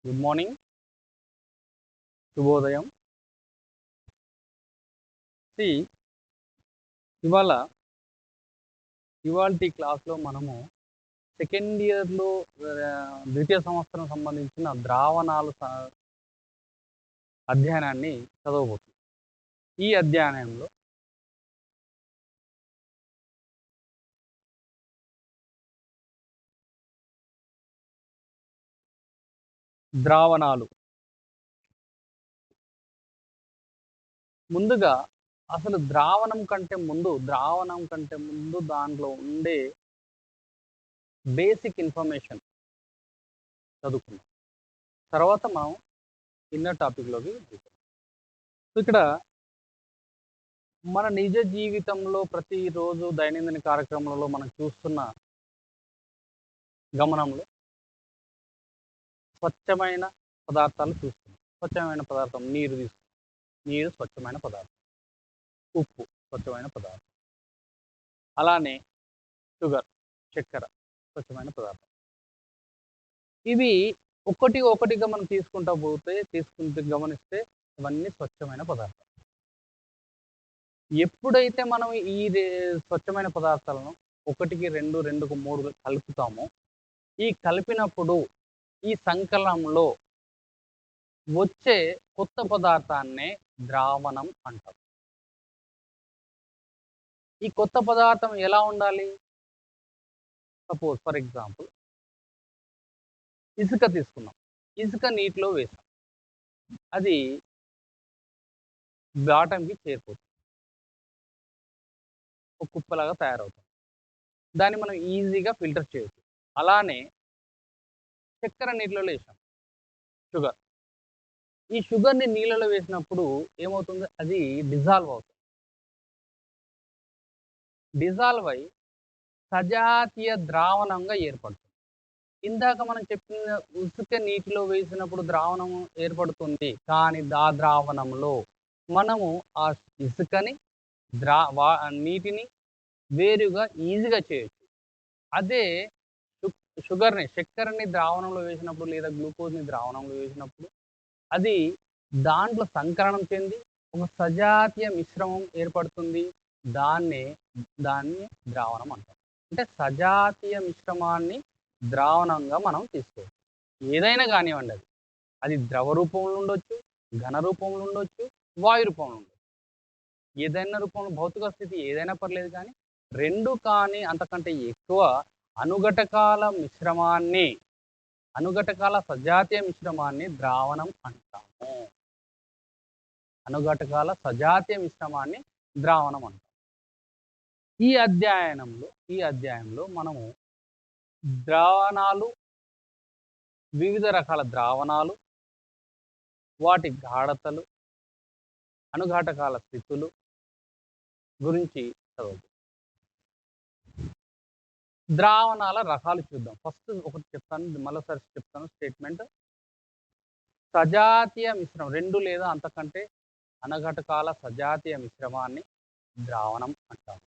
Good morning, శుభోదయం. C ఇవాల్టి క్లాస్లో మనము సెకండ్ ఇయర్లో ద్వితీయ సంవత్సరం సంబంధించిన ద్రావణాలు అధ్యయనాన్ని చదవబోతున్నాం. ఈ అధ్యయనంలో ద్రావణాలు ముందుగా అసలు ద్రావణం కంటే ముందు దాంట్లో ఉండే బేసిక్ ఇన్ఫర్మేషన్ చదువుకున్నాం. తర్వాత మనం ఇన్నర్ టాపిక్లోకి వెళ్తాం. ఇక్కడ మన నిజ జీవితంలో ప్రతిరోజు దైనందిన కార్యక్రమంలో మనం చూస్తున్న గమనంలో స్వచ్ఛమైన పదార్థాలు చూస్తున్నాం. స్వచ్ఛమైన పదార్థం నీరు తీసుకుంటాం. నీరు స్వచ్ఛమైన పదార్థం. ఉప్పు స్వచ్ఛమైన పదార్థం. అలానే షుగర్, చక్కెర స్వచ్ఛమైన పదార్థం. ఇవి ఒక్కొక్కటిగా మనం తీసుకుంటూ గమనిస్తే ఇవన్నీ స్వచ్ఛమైన పదార్థాలు. ఎప్పుడైతే మనం ఈ స్వచ్ఛమైన పదార్థాలను 1కి 2, 2కు 3 కలుపుతామో, ఈ కలిపినప్పుడు ఈ సంకలనంలో వచ్చే కొత్త పదార్థాన్నే ద్రావణం అంటారు. ఈ కొత్త పదార్థం ఎలా ఉండాలి? సపోజ్ ఫర్ ఎగ్జాంపుల్ ఇసుక తీసుకున్నాం. ఇసుక నీటిలో వేసాం, అది బాటంకి చేరిపోతుంది, ఒక కుప్పలాగా తయారవుతుంది. దాన్ని మనం ఈజీగా ఫిల్టర్ చేయొచ్చు. అలానే చక్కెర నీటిలో వేసాం, షుగర్. ఈ షుగర్ని నీళ్ళలో వేసినప్పుడు ఏమవుతుంది? అది డిజాల్వ్ అవుతుంది. డిజాల్వ్ అయి సజాతీయ ద్రావణంగా ఏర్పడుతుంది. ఇందాక మనం చెప్పిన ఇసుక నీటిలో వేసినప్పుడు ద్రావణం ఏర్పడుతుంది, కానీ ఆ ద్రావణంలో మనము ఆ ఇసుకని నీటిని వేరుగా ఈజీగా చేయొచ్చు. అదే చక్కెరని ద్రావణంలో వేసినప్పుడు లేదా గ్లూకోజ్ని ద్రావణంలో వేసినప్పుడు అది దాంట్లో సంకలనం చెంది ఒక సజాతీయ మిశ్రమం ఏర్పడుతుంది. దాన్ని ద్రావణం అంటాం. అంటే సజాతీయ మిశ్రమాన్ని ద్రావణంగా మనం తీసుకోవచ్చు. ఏదైనా కానివ్వండి, అది ద్రవ రూపంలో ఉండొచ్చు, ఘన రూపంలో ఉండొచ్చు, వాయు రూపంలో ఉండొచ్చు. ఏదైనా రూపంలో భౌతిక స్థితి ఏదైనా పర్లేదు, కానీ 2 కానీ అంతకంటే ఎక్కువ అనుఘటకాల సజాతీయ మిశ్రమాన్ని ద్రావణం అంటాము. అనుఘటకాల సజాతీయ మిశ్రమాన్ని ద్రావణం అంటాం. ఈ అధ్యాయంలో మనము వివిధ రకాల ద్రావణాలు, వాటి గాఢతలు, అనుఘటకాల స్థితులు గురించి చదువుతాం. ద్రావణాల రకాలు చూద్దాం. ఫస్ట్ ఒకటి చెప్తాను, మరోసారి చెప్తాను స్టేట్మెంట్. సజాతీయ మిశ్రమం 2 లేదా అంతకంటే అనుఘటకాల సజాతీయ మిశ్రమాన్ని ద్రావణం అంటారు.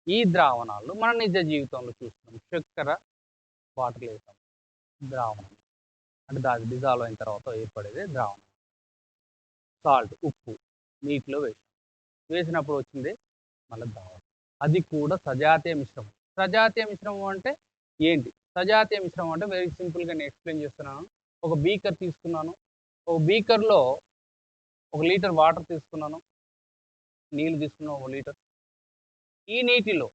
ఈ ద్రావణాలు మన నిజ జీవితంలో చూస్తున్నాం. చక్కెర వాటర్ వేసాం, ద్రావణం అంటే దాని డిజాల్వ్ అయిన తర్వాత ఏర్పడేది ద్రావణం. సాల్ట్, ఉప్పు నీటిలో వేసినప్పుడు వచ్చింది మళ్ళీ ద్రావణం. అది కూడా సజాతీయ మిశ్రమం. సజాతీయ మిశ్రమం అంటే ఏంటి? సజాతీయ మిశ్రమం అంటే వెరీ సింపుల్గా నేను ఎక్స్ప్లెయిన్ చేస్తున్నాను. ఒక బీకర్ తీసుకున్నాను, ఒక బీకర్లో 1 లీటర్ వాటర్ తీసుకున్నాను, నీళ్ళు తీసుకున్నాను 1 లీటర్. ఈ నీటిలో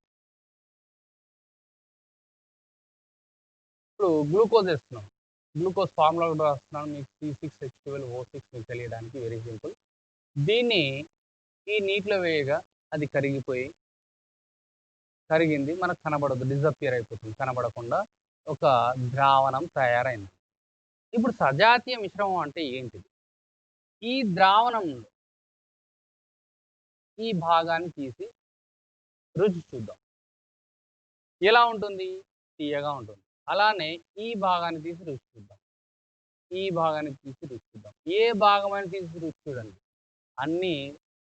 ఇప్పుడు గ్లూకోజ్ వేస్తున్నాను. గ్లూకోజ్ ఫార్ములా కూడా రాస్తున్నాను మీకు, C6H12O6 మీకు తెలియడానికి, వెరీ సింపుల్. దీన్ని ఈ నీటిలో వేయగా అది కరిగింది, మనకు కనబడదు, డిజపియర్ అయిపోతుంది, కనబడకుండా ఒక ద్రావణం తయారైంది. ఇప్పుడు సజాతీయ మిశ్రమం అంటే ఏంటిది? ఈ ద్రావణంలో ఈ భాగాన్ని తీసి రుచి చూద్దాం. ఎలా ఉంటుంది? తీయగా ఉంటుంది. అలానే ఈ భాగాన్ని తీసి రుచి చూద్దాం. ఏ భాగమైనా తీసి రుచి చూడండి, అన్నీ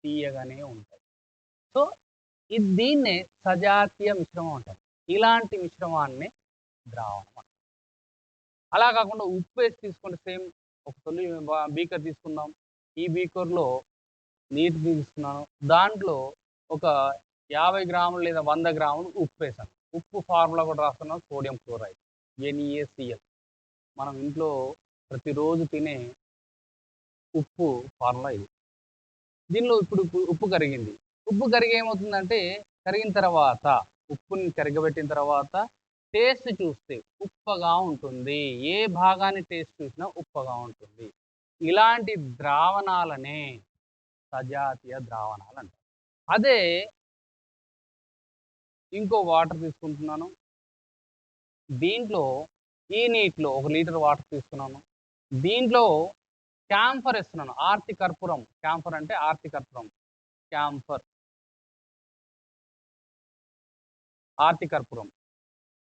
తీయగానే ఉంటాయి. సో దీన్నే సజాతీయ మిశ్రమం అంటారు. ఇలాంటి మిశ్రమాన్ని ద్రావణం అంటారు. అలా కాకుండా ఉప్పు వేసి తీసుకుంటే సేమ్ ఒక తొలి బీకర్ తీసుకుందాం. ఈ బీకర్‌లో నీరు తీసుకున్నాను. దాంట్లో ఒక 50 గ్రాములు లేదా 100 గ్రాములు ఉప్పేసాను. ఉప్పు ఫార్ములా కూడా రాస్తున్నాను, సోడియం క్లోరైడ్ NaCl. మనం ఇంట్లో ప్రతిరోజు తినే ఉప్పు ఫార్ములా ఇది. దీనిలో ఇప్పుడు ఉప్పు కరిగింది. ఉప్పు కరిగి ఏమవుతుందంటే, కరిగిన తర్వాత ఉప్పుని కరగబెట్టిన తర్వాత టేస్ట్ చూస్తే ఉప్పగా ఉంటుంది. ఏ భాగాన్ని టేస్ట్ చూసినా ఉప్పగా ఉంటుంది. ఇలాంటి ద్రావణాలనే సజాతీయ ద్రావణాలంటారు. అదే ఇంకో వాటర్ తీసుకుంటున్నాను. దీంట్లో ఈ నీటిలో 1 లీటర్ వాటర్ తీసుకున్నాను. దీంట్లో క్యాంఫర్ ఏస్తున్నాను. ఆర్తి కర్పూరం. క్యాంఫర్ అంటే ఆర్తి కర్పూరం. క్యాంఫర్. ఆర్తి కర్పూరం.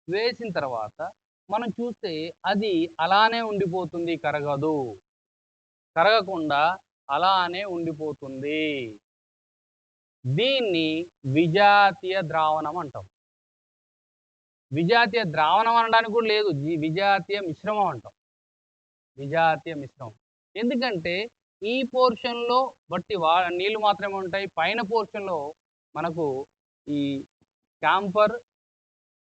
వేసిన తర్వాత మనం చూస్తే అది అలానే ఉండిపోతుంది, కరగదు. కరగకుండా అలానే ఉండిపోతుంది. దీన్ని విజాతీయ ద్రావణం అంటాం. విజాతీయ ద్రావణం అనడానికి కూడా లేదు. విజాతీయ మిశ్రమం అంటాం. విజాతీయ మిశ్రమం. ఎందుకంటే ఈ పోర్షన్‌లో బట్టి నీళ్లు మాత్రమే ఉంటాయి. పైన పోర్షన్‌లో మనకు ఈ క్యాంఫర్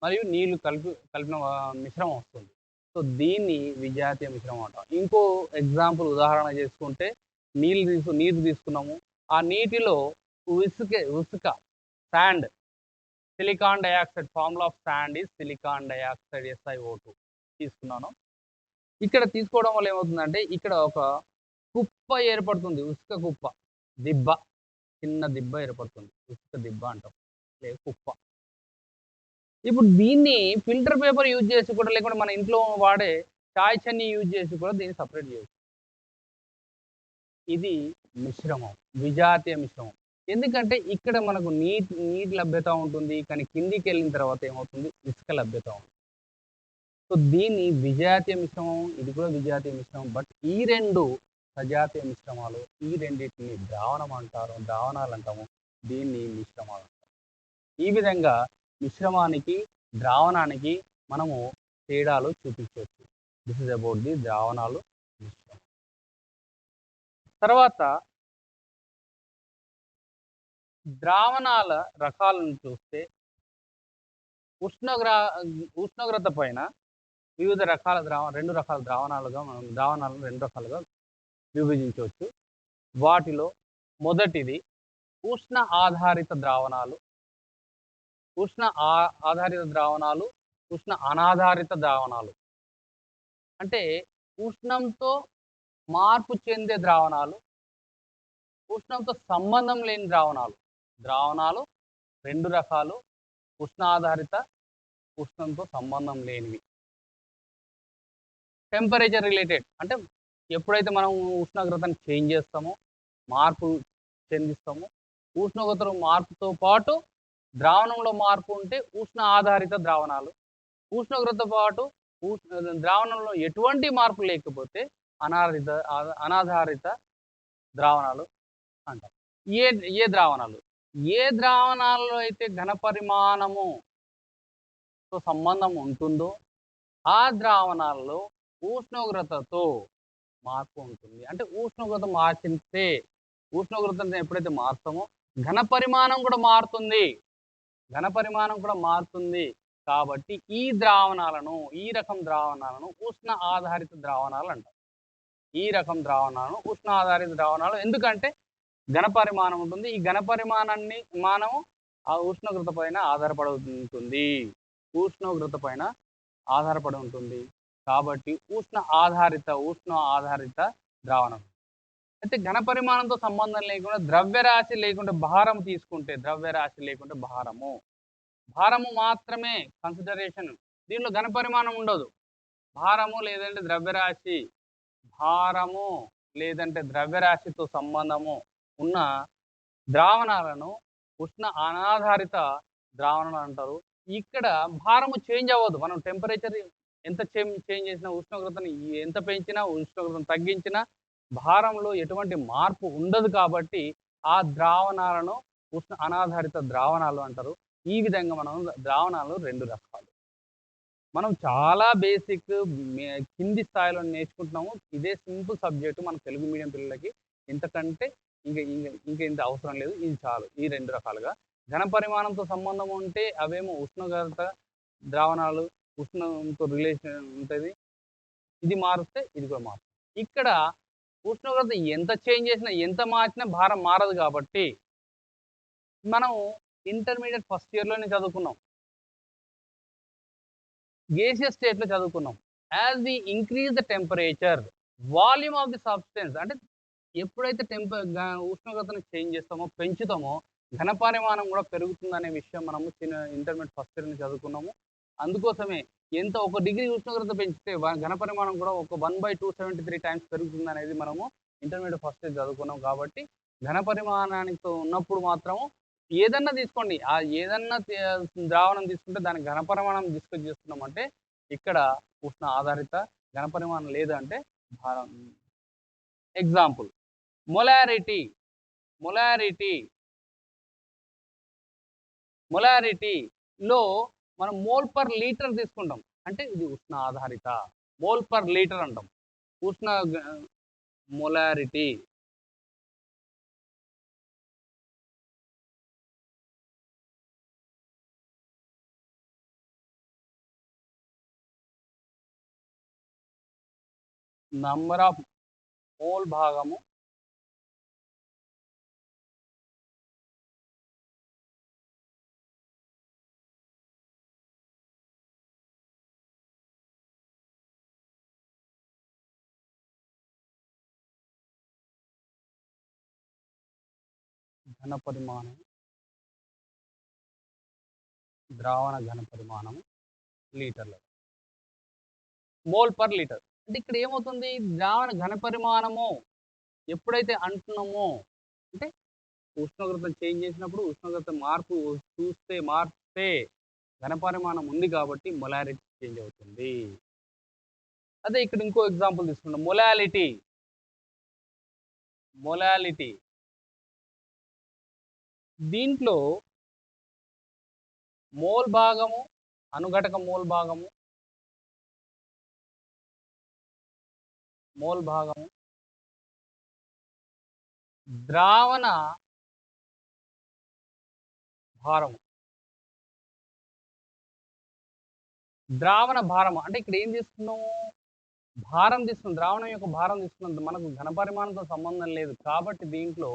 మరియు నీళ్లు కలిపిన మిశ్రమం వస్తుంది. సో, దీన్ని విజాతీయ మిశ్రమం అంటాం. ఇంకో ఎగ్జాంపుల్ ఉదాహరణ చేసుకుంటే నీరు తీసుకున్నాము. ఆ నీటిలో ఇసుక sand, silicon dioxide, formula of sand is silicon dioxide SiO2 తీసుకున్నాను. ఇక్కడ తీసుకోవడం వల్ల ఏమవుతుందంటే, ఇక్కడ ఒక కుప్ప ఏర్పడుతుంది. ఇసుక కుప్ప. దిబ్బ. చిన్న దిబ్బ ఏర్పడుతుంది. ఇసుక దిబ్బ అంటాం. లేదా కుప్ప. ఇప్పుడు దీన్ని ఫిల్టర్ పేపర్ యూజ్ చేసి కూడా, లేకుంటే మన ఇంట్లో వాడే చాయ్ చన్నీ యూజ్ చేసి కూడా దీన్ని సెపరేట్ చేయొచ్చు. ఇది మిశ్రమం. విజాతీయ మిశ్రమం. ఎందుకంటే ఇక్కడ మనకు నీటి లభ్యత ఉంటుంది. కానీ కిందికెళ్ళిన తర్వాత ఏమవుతుంది? ఇసుక లభ్యత ఉంటుంది. సో, దీన్ని విజాతీయ మిశ్రమం, ఇది కూడా విజాతీయ మిశ్రమం. బట్ ఈ 2 సజాతీయ మిశ్రమాలు. ఈ రెండిటిని ద్రావణాలు అంటాము. దీన్ని మిశ్రమాలు అంటాము. ఈ విధంగా మిశ్రమానికి, ద్రావణానికి మనము తేడాలు చూపించవచ్చు. దిస్ ఇస్ అబౌట్ ది ద్రావణాలు, మిశ్రమం. తర్వాత ద్రావణాల రకాలను చూస్తే ఉష్ణోగ్రత పైన వివిధ రకాల 2 రకాల ద్రావణాలను 2 రకాలుగా విభజించవచ్చు. వాటిలో మొదటిది ఉష్ణ ఆధారిత ద్రావణాలు, ఉష్ణ అనాధారిత ద్రావణాలు. అంటే ఉష్ణంతో మార్పు చెందే ద్రావణాలు, ఉష్ణంతో సంబంధం లేని ద్రావణాలు. ద్రావణాలు 2 రకాలు. ఉష్ణ ఆధారిత, ఉష్ణంతో సంబంధం లేనివి. టెంపరేచర్ రిలేటెడ్ అంటే ఎప్పుడైతే మనం ఉష్ణోగ్రతను చేంజ్ చేస్తామో, మార్పు చెందిస్తామో, ఉష్ణోగ్రత మార్పుతో పాటు ద్రావణంలో మార్పు ఉంటే ఉష్ణ ఆధారిత ద్రావణాలు. ఉష్ణోగ్రతతో పాటు ద్రావణంలో ఎటువంటి మార్పు లేకపోతే అనాధారిత ద్రావణాలు అంటాం. ఏ ద్రావణాల్లో అయితే ఘన పరిమాణముతో సంబంధం ఉంటుందో ఆ ద్రావణాల్లో ఉష్ణోగ్రతతో మార్పు ఉంటుంది. అంటే ఉష్ణోగ్రతను ఎప్పుడైతే మారుతామో ఘన పరిమాణం కూడా మారుతుంది. కాబట్టి ఈ రకం ద్రావణాలను ఉష్ణ ఆధారిత ద్రావణాలు అంటారు. ఉష్ణ ఆధారిత ద్రావణాలు ఎందుకంటే ఘన పరిమాణం ఉంటుంది. ఈ ఘన పరిమాణాన్ని ఆ ఉష్ణోగ్రత పైన ఆధారపడి ఉంటుంది. కాబట్టి ఉష్ణ ఆధారిత ద్రావణం. అయితే ఘన పరిమాణంతో సంబంధం లేకుండా ద్రవ్యరాశి లేకుండా భారం తీసుకుంటే, భారము మాత్రమే కన్సిడరేషన్. దీనిలో ఘన పరిమాణం ఉండదు. భారము లేదంటే ద్రవ్యరాశితో సంబంధము ఉన్న ద్రావణాలను ఉష్ణ అనాధారిత ద్రావణాలు అంటారు. ఇక్కడ భారము చేంజ్ అవ్వదు. మనం టెంపరేచర్ ఎంత చేంజ్ చేసినా, ఉష్ణోగ్రతను ఎంత పెంచినా, ఉష్ణోగ్రతను తగ్గించినా భారంలో ఎటువంటి మార్పు ఉండదు. కాబట్టి ఆ ద్రావణాలను ఉష్ణ అనాధారిత ద్రావణాలు అంటారు. ఈ విధంగా మనం ద్రావణాలు 2 రకాలు. మనం చాలా బేసిక్ కింది స్థాయిలో నేర్చుకుంటున్నాము. ఇదే సింపుల్ సబ్జెక్ట్ మన తెలుగు మీడియం పిల్లలకి. ఇంతకంటే ఇంక ఇంత అవసరం లేదు. ఇది చాలు. ఈ 2 రకాలుగా. ఘన పరిమాణంతో సంబంధం ఉంటే అవేమో ఉష్ణోగ్రత, ద్రావణాలు, ఉష్ణంతో రిలేషన్ ఉంటది. ఇది మారుస్తే ఇది కూడా మారుతుంది. ఇక్కడ ఉష్ణోగ్రత ఎంత చేంజ్ చేసినా, ఎంత మార్చినా భారం మారదు కాబట్టి, మనం ఇంటర్మీడియేట్ ఫస్ట్ ఇయర్‌లోనే చదువుకున్నాం. గేసియస్ స్టేట్‌లో చదువుకున్నాం. As we increase the temperature, volume of the substance అంటే ఎప్పుడైతే ఉష్ణోగ్రతను చేంజ్ చేస్తామో, పెంచుతామో, ఘన పరిమాణం కూడా పెరుగుతుందనే విషయం మనము ఇంటర్మీడియేట్ ఫస్ట్ ఇయర్ నుంచి చదువుకున్నాము. అందుకోసమే ఒక డిగ్రీ ఉష్ణోగ్రత పెంచితే ఘన పరిమాణం కూడా ఒక 1/273 టైమ్స్ పెరుగుతుందనేది మనము ఇంటర్మీడియేట్ ఫస్ట్ ఇయర్ చదువుకున్నాం కాబట్టి, ఘన పరిమాణానితో ఉన్నప్పుడు మాత్రము ఏదన్నా తీసుకోండి. ఏదన్నా ద్రావణం తీసుకుంటే దాని ఘన పరిమాణం డిస్కస్ చేస్తున్నామంటే, ఇక్కడ ఉష్ణ ఆధారిత ఘన పరిమాణం లేదు అంటే భారం. Example molarity. మొలారిటీలో మనం మోల్ పర్ లీటర్ తీసుకుంటాం. అంటే ఇది ఉష్ణ ఆధారిత. మోల్ పర్ లీటర్ అంటాం. ఉష్ణ మొలారిటీ. నంబర్ ఆఫ్ మోల్ భాగము ఘన పరిమాణం, ద్రావణ ఘన పరిమాణం లీటర్లు. Mole per litre. అంటే ఇక్కడ ఏమవుతుంది? ద్రావణ ఘన పరిమాణము ఎప్పుడైతే అంటున్నామో, అంటే ఉష్ణోగ్రత చేంజ్ చేసినప్పుడు ఉష్ణోగ్రత మార్పితే ఘన పరిమాణం ఉంది కాబట్టి మొలారిటీ చేంజ్ అవుతుంది. అదే ఇక్కడ ఇంకో ఎగ్జాంపుల్ తీసుకుందాం. మొలాలిటీ. దీంట్లో మోల్ భాగము, అనుఘటక మోల్ భాగము, ద్రావణ భారము. అంటే ఇక్కడ ఏం తీసుకున్నాము? భారం తీసుకున్నాం. ద్రావణం యొక్క భారం తీసుకున్నాం. మనకు ఘన పరిమాణంతో సంబంధం లేదు. కాబట్టి దీంట్లో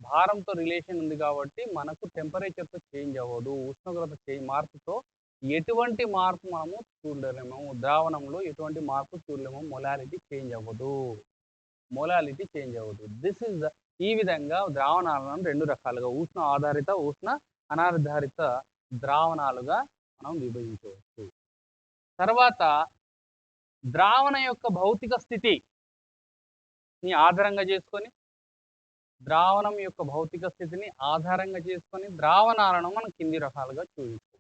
భారంతో రిలేషన్ ఉంది కాబట్టి మనకు టెంపరేచర్‌తో చేంజ్ అవ్వదు. ఉష్ణోగ్రత మార్పుతో ఎటువంటి మార్పు మనము చూడలేము. ద్రావణంలో ఎటువంటి మార్పు చూడలేము. మొలాలిటీ చేంజ్ అవ్వదు. ఈ విధంగా ద్రావణాలను 2 రకాలుగా ఉష్ణ ఆధారిత, ఉష్ణ అనాధారిత ద్రావణాలుగా మనం విభజించవచ్చు. తర్వాత ద్రావణ యొక్క భౌతిక స్థితిని ఆధారంగా చేసుకొని, ద్రావణం యొక్క భౌతిక స్థితిని ఆధారంగా చేసుకొని ద్రావణాలను మనం కింది రకాలుగా చూపించవచ్చు.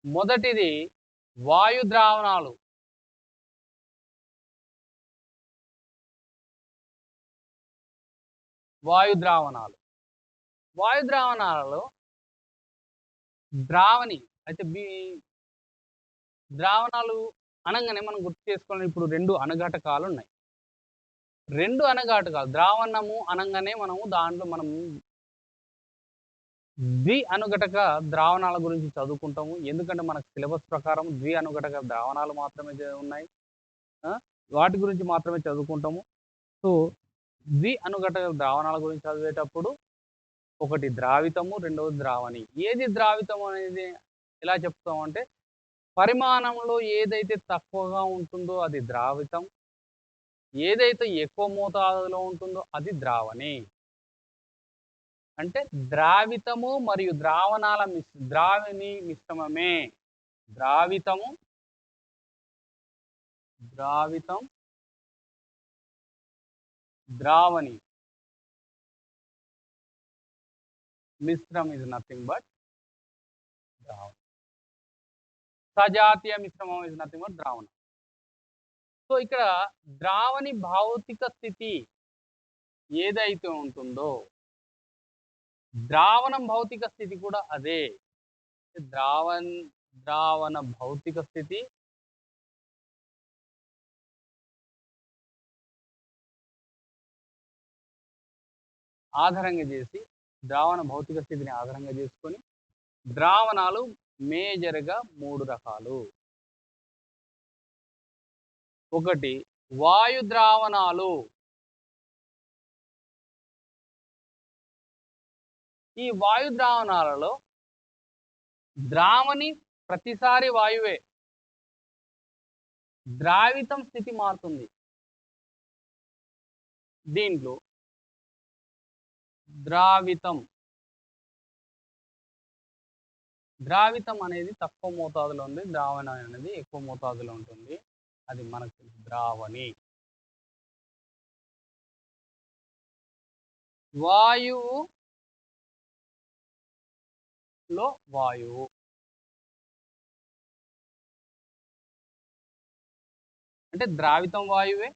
మొదటిది వాయు ద్రావణాలు. వాయు ద్రావణాలలో ద్రావణి అయితే ద్రావణాలు అనగానే మనం గుర్తు చేసుకోవాలి. ఇప్పుడు 2 అనుఘటకాలు ఉన్నాయి. 2 అనుఘటకాలు ద్రావణము అనగానే దాంట్లో మనం ద్వి అనుఘటక ద్రావణాల గురించి చదువుకుంటాము. ఎందుకంటే మనకు సిలబస్ ప్రకారం ద్వి అనుఘటక ద్రావణాలు మాత్రమే ఉన్నాయి. వాటి గురించి మాత్రమే చదువుకుంటాము. సో ద్వి అనుఘటక ద్రావణాల గురించి చదివేటప్పుడు ఒకటి ద్రావితము, రెండవది ద్రావణి. ఏది ద్రావితం అనేది ఎలా చెప్తామంటే, పరిమాణంలో ఏదైతే తక్కువగా ఉంటుందో అది ద్రావితం, ఏదైతే ఎక్కువ మోతాదులో ఉంటుందో అది ద్రావణి. అంటే ద్రావితము మరియు ద్రావణాల ద్రావణి మిశ్రమమే ద్రావితం ద్రావణి. మిశ్రమం is nothing but ద్రావణం. సజాతీయ మిశ్రమం is nothing but ద్రావణం. సో ఇక్కడ ద్రావణి భౌతిక స్థితి ఏదైతే ఉంటుందో ద్రావణం భౌతిక స్థితి కూడా అదే. ద్రావణ భౌతిక స్థితి, ఆధారంగా చేసి ద్రావణ భౌతిక స్థితిని ఆధారంగా చేసుకొని ద్రావణాలు మేజర్గా 3 రకాలు. ఒకటి వాయు ద్రావణాలు. ఈ వాయు ద్రావణాలలో ద్రావణి ప్రతిసారి వాయువే, ద్రావితం స్థితి మారుతుంది. దీంట్లో ద్రావితం ద్రావితం అనేది తక్కువ మోతాదులో ఉంది, ద్రావణం అనేది ఎక్కువ మోతాదులో ఉంటుంది. అది మనకు ద్రావణి. వాయువులో వాయువు అంటే ద్రావితం వాయువే,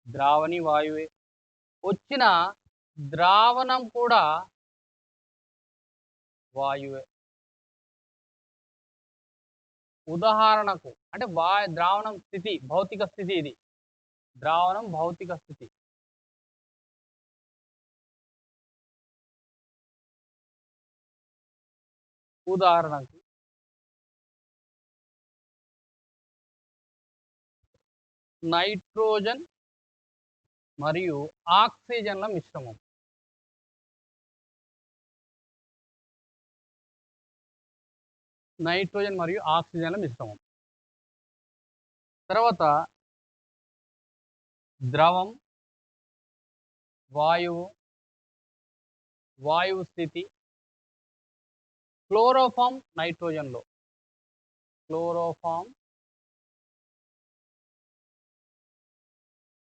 ద్రావణి వాయువే. వచ్చిన ద్రావణం కూడా వాయువే. ఉదాహరణకు అంటే ద్రావణం స్థితి భౌతిక స్థితి, ఇది ద్రావణం భౌతిక స్థితి. ఉదాహరణకు నైట్రోజన్ మరియు ఆక్సిజన్ల మిశ్రమం. నైట్రోజన్ మరియు ఆక్సిజన్ల మిశ్రమం. తర్వాత ద్రవం, వాయువు, వాయువు స్థితి, క్లోరోఫామ్ నైట్రోజన్లో, క్లోరోఫామ్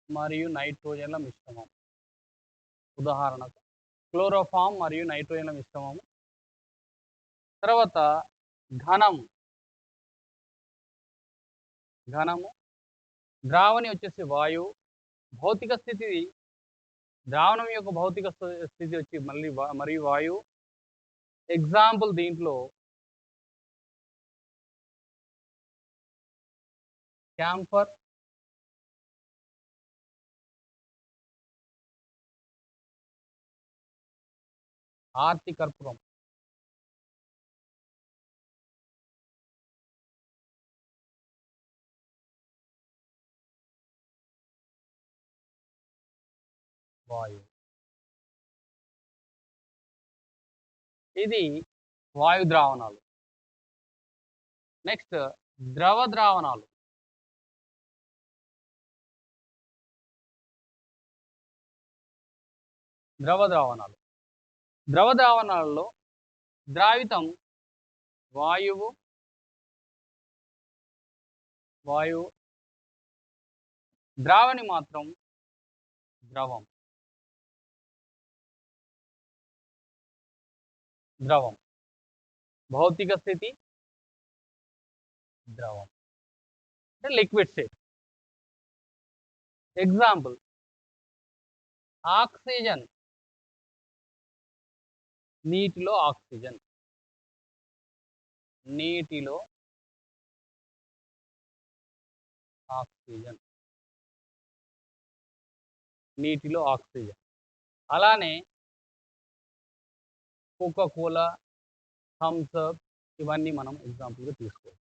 మరియు నైట్రోజన్ల మిశ్రమం. ఉదాహరణకు క్లోరోఫామ్ మరియు నైట్రోజన్ల మిశ్రమము. తర్వాత ఘనము, ద్రావణి వచ్చేసి వాయువు, భౌతిక స్థితి ద్రావణం యొక్క భౌతిక స్థితి వచ్చి మరియు వాయువు. ఎగ్జాంపుల్ దీంట్లో క్యాంఫర్, ఆర్తి కర్పూరం. వాయువు. ఇది వాయు ద్రావణాలు. నెక్స్ట్ ద్రవ ద్రావణాలు. ద్రవ ద్రావణాలలో ద్రావితం వాయువు, ద్రావణి మాత్రం ద్రవం. భౌతిక స్థితి ద్రవం అంటే లిక్విడ్ స్టేట్. ఎగ్జాంపుల్ ఆక్సిజన్, నీటిలో ఆక్సిజన్, నీటిలో ఆక్సిజన్. అలానే కోకా-కోలా, థమ్స్ అప్ ఇవన్నీ మనం ఎగ్జాంపుల్గా తీసుకోవచ్చు.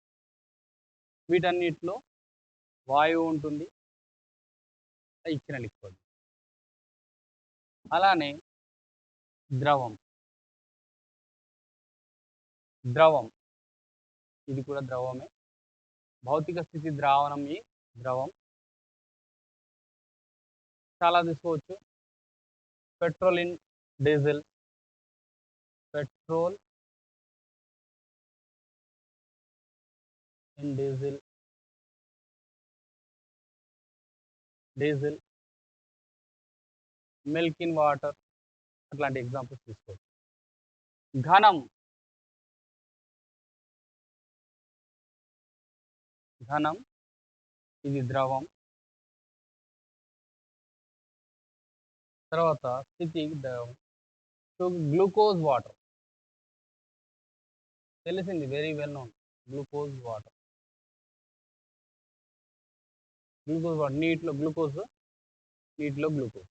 వీటన్నిటిలో వాయువు ఉంటుంది, ఇచ్చిన లిక్విడ్. అలానే ద్రవం, ఇది కూడా ద్రవమే. భౌతిక స్థితి ద్రావణం, ఈ ద్రవం చాలా తీసుకోవచ్చు. Petrol in diesel, diesel, milk in water, అట్లాంటి ఎగ్జాంపుల్స్ తీసుకోవచ్చు. ఘనం ఇది ద్రవం. తర్వాత స్థితి ద్రవం. గ్లూకోజ్ వాటర్ తెలిసింది, very well known. Glucose water నీటిలో గ్లూకోజ్, నీటిలో గ్లూకోజ్.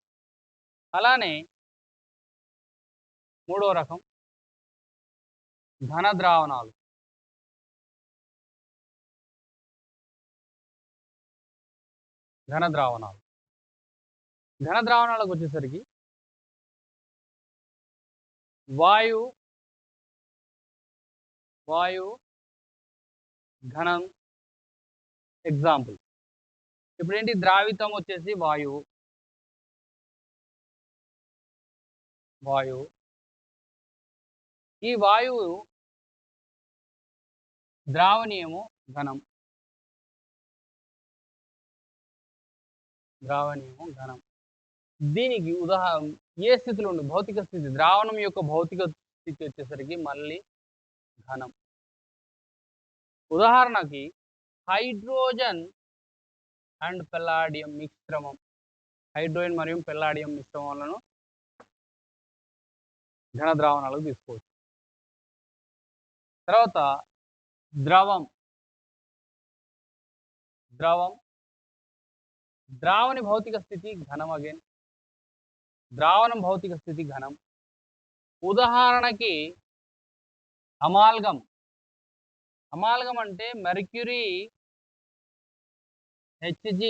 అలానే మూడో రకం ఘన ద్రావణాలు. ఘన ద్రావణాలకు వచ్చేసరికి వాయువు ఘనం ఎగ్జాంపుల్. ఇప్పుడు ఏంటి, ద్రావితం వచ్చేసి వాయువు. ఈ వాయువు ద్రావణీయము ఘనం. దీనికి ఉదాహరణ ఏ స్థితిలో ఉంది, భౌతిక స్థితి. ద్రావణం యొక్క భౌతిక స్థితి వచ్చేసరికి మళ్ళీ ఘనం. ఉదాహరణకి హైడ్రోజన్ అండ్ పెల్లాడియం మిశ్రమం. హైడ్రోజన్ మరియు పెల్లాడియం మిశ్రమాలను ఘన ద్రావణాలకు తీసుకోవచ్చు. తర్వాత ద్రావణి భౌతిక స్థితి ఘనం. అగైన్ ద్రావణం భౌతిక స్థితి ఘనం. ఉదాహరణకి అమాల్గం అంటే mercury, Hg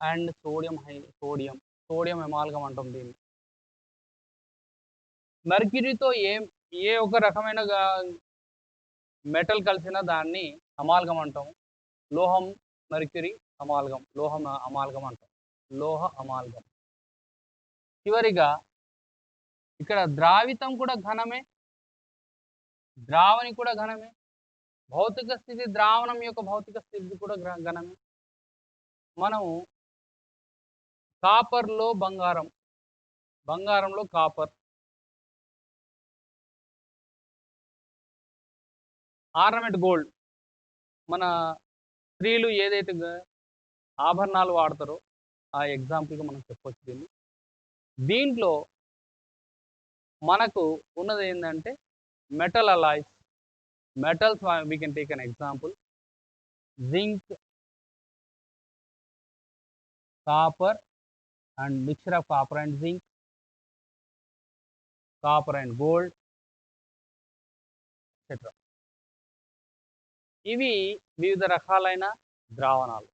and sodium amalgam అంటాం దీన్ని. మెర్క్యూరీతో ఏ ఒక రకమైన మెటల్ కలిసిన దాన్ని అమాల్గం అంటాం. లోహం మెర్క్యూరీ అమాల్గం, లోహ అమాల్గం. చివరిగా ఇక్కడ ద్రావితం కూడా ఘనమే, ద్రావణి కూడా ఘనమే. భౌతిక స్థితి ద్రావణం యొక్క భౌతిక స్థితి కూడా ఘనమే. మనం కాపర్లో బంగారంలో కాపర్, ఆర్నమెంట్ గోల్డ్. మన స్త్రీలు ఏదైతే ఆభరణాలు వాడతారో ఆ ఎగ్జాంపుల్గా మనం చెప్పొచ్చు దీన్ని. దీంట్లో మనకు ఉన్నది ఏంటంటే metal alloys. Metals we can take an example. Zinc, copper and mixture of copper and zinc, copper and gold etcetera. ఇవి వివిధ రకాలైన ద్రావణాలు.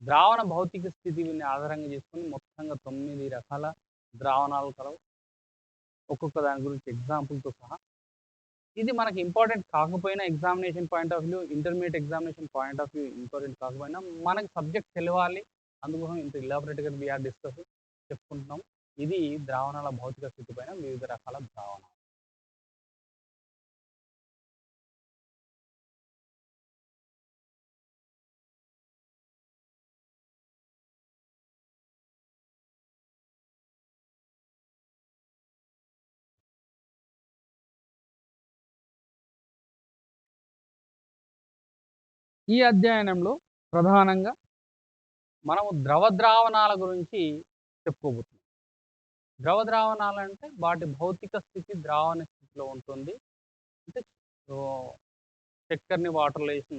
ద్రావణ భౌతిక స్థితిని ఆధారంగా చేసుకుని మొత్తంగా 9 రకాల ద్రావణాలు కలవు. ఒక్కొక్క దాని గురించి ఎగ్జాంపుల్తో సహా. ఇది మనకి ఇంపార్టెంట్ కాకపోయినా, examination point of view, intermediate examination point of view important కాకపోయినా మనకి సబ్జెక్ట్ తెలియాలి. అందుకోసం ఇంత ఇలాబరేట్గా వీఆర్ డిస్కస్ చెప్పుకుంటున్నాం. ఇది ద్రావణాల భౌతిక స్థితి పైన వివిధ రకాల ద్రావణాలు. ఈ అధ్యయనంలో ప్రధానంగా మనము ద్రవద్రావణాల గురించి చెప్పుకోబోతున్నాం. ద్రవద్రావణాలు అంటే వాటి భౌతిక స్థితి ద్రావణ స్థితిలో ఉంటుంది. అంటే చక్కెరని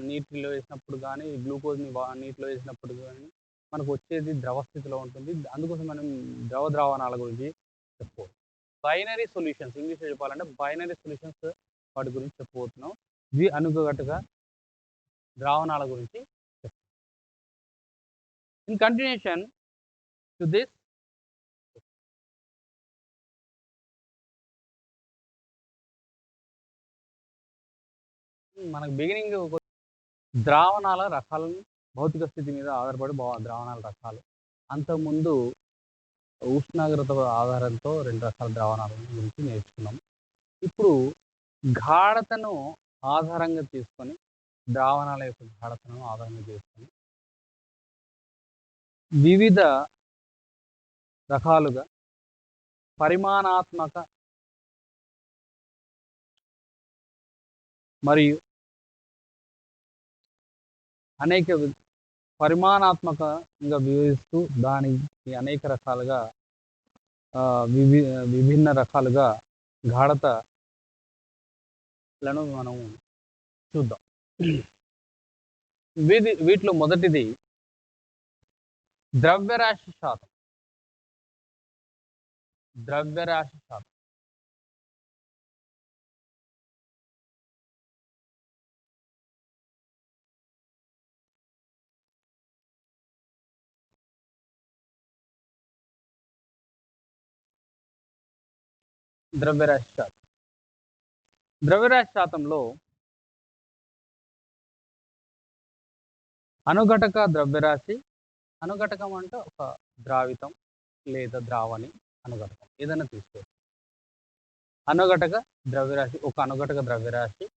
నీటిలో వేసినప్పుడు కానీ, గ్లూకోజ్ని నీటిలో వేసినప్పుడు కానీ మనకు వచ్చేది ద్రవ స్థితిలో ఉంటుంది. అందుకోసం మనం ద్రవద్రావణాల గురించి చెప్పుకోవచ్చు. బైనరీ సొల్యూషన్స్, ఇంగ్లీష్లో చెప్పాలంటే బైనరీ సొల్యూషన్స్, వాటి గురించి చెప్పుకోతున్నాం. అనుగట్టుగా ద్రావణాల గురించి చెప్తాం. ఇన్ కంటిన్యూషన్ టు దిస్, మనకు బిగినింగ్ ద్రావణాల రకాలను భౌతిక స్థితి మీద ఆధారపడి ద్రావణాల రకాలు. అంతకుముందు ఉష్ణోగ్రత ఆధారంతో 2 రకాల ద్రావణాల గురించి నేర్చుకున్నాం. ఇప్పుడు గాఢతను ఆధారంగా తీసుకొని, ద్రావణాల యొక్క గాఢతను ఆధారంగా చేసుకొని వివిధ రకాలుగా పరిమాణాత్మక మరియు అనేక పరిమాణాత్మకంగా వివరిస్తూ దానికి అనేక రకాలుగా విభిన్న రకాలుగా గాఢతలను మనం చూద్దాం. వీటిలో మొదటిది ద్రవ్యరాశి శాతం. ద్రవ్యరాశి శాతం. ద్రవ్యరాశి శాతం. ద్రవ్యరాశి శాతంలో అనుఘటక ద్రవ్యరాశి, అనుఘటకం అంటే ఒక ద్రావితం లేదా ద్రావణి అనుఘటకం ఏదైనా తీసుకోవచ్చు. అనుఘటక ద్రవ్యరాశి, ఒక అనుఘటక ద్రవ్యరాశి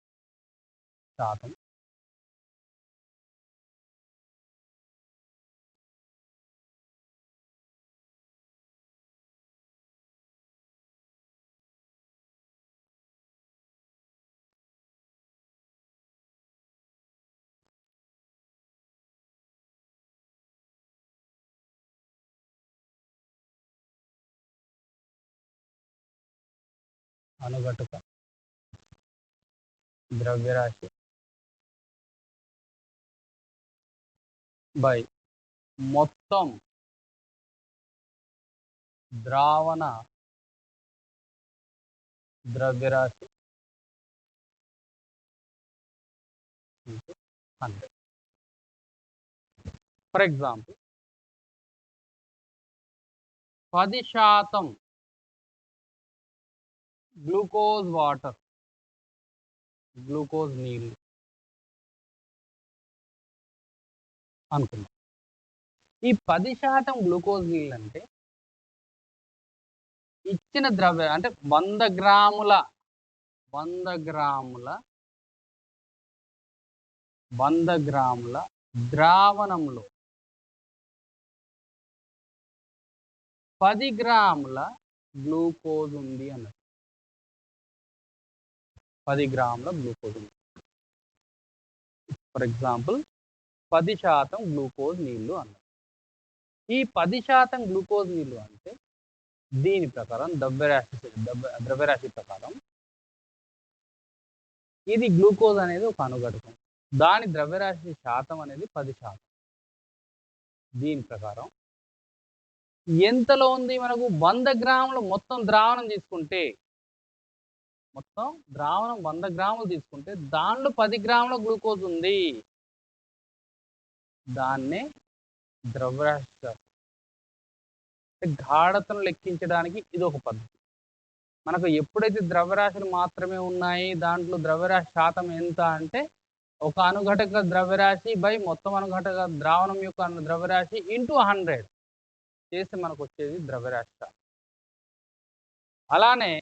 శాతం అనుఘటక ద్రవ్యరాశి బై మొత్తం ద్రావణ ద్రవ్యరాశి into 100. For example 10% glucose water, glucose నీళ్ళు అనుకుందాం. ఈ 10% గ్లూకోజ్ నీళ్ళు అంటే ఇచ్చిన ద్రవ్య అంటే 100 గ్రాముల 100 గ్రాముల ద్రావణంలో 10 గ్రాముల గ్లూకోజ్ ఉంది అన్నది. 10 గ్రాముల గ్లూకోజ్ ఉంది. ఫర్ ఎగ్జాంపుల్ 10% గ్లూకోజ్ నీళ్ళు అన్నది. ఈ 10% గ్లూకోజ్ నీళ్ళు అంటే దీని ప్రకారం ద్రవ్యరాశి ప్రకారం ఇది గ్లూకోజ్ అనేది ఒక అనుఘటకం, దాని ద్రవ్యరాశి శాతం అనేది 10%. దీని ప్రకారం ఎంతలో ఉంది మనకు 100 గ్రాములు మొత్తం ద్రావణం తీసుకుంటే, మొత్తం ద్రావణం 100 గ్రాములు తీసుకుంటే దానిలో 10 గ్రాముల గ్లూకోజ్ ఉంది. దాన్నే ద్రవ్యరాశి శాతం. గాఢతను లెక్కించడానికి ఇది ఒక పద్ధతి. మనకు ఎప్పుడైతే ద్రవ్యరాశులు మాత్రమే ఉన్నాయి, దాంట్లో ద్రవ్యరాశి శాతం ఎంత అంటే ఒక అనుఘటక ద్రవ్యరాశి బై మొత్తం అనుఘటక ద్రావణం యొక్క ద్రవ్యరాశి ఇంటూ 100 చేస్తే మనకు వచ్చేది ద్రవ్యరాశి శాతం. అలానే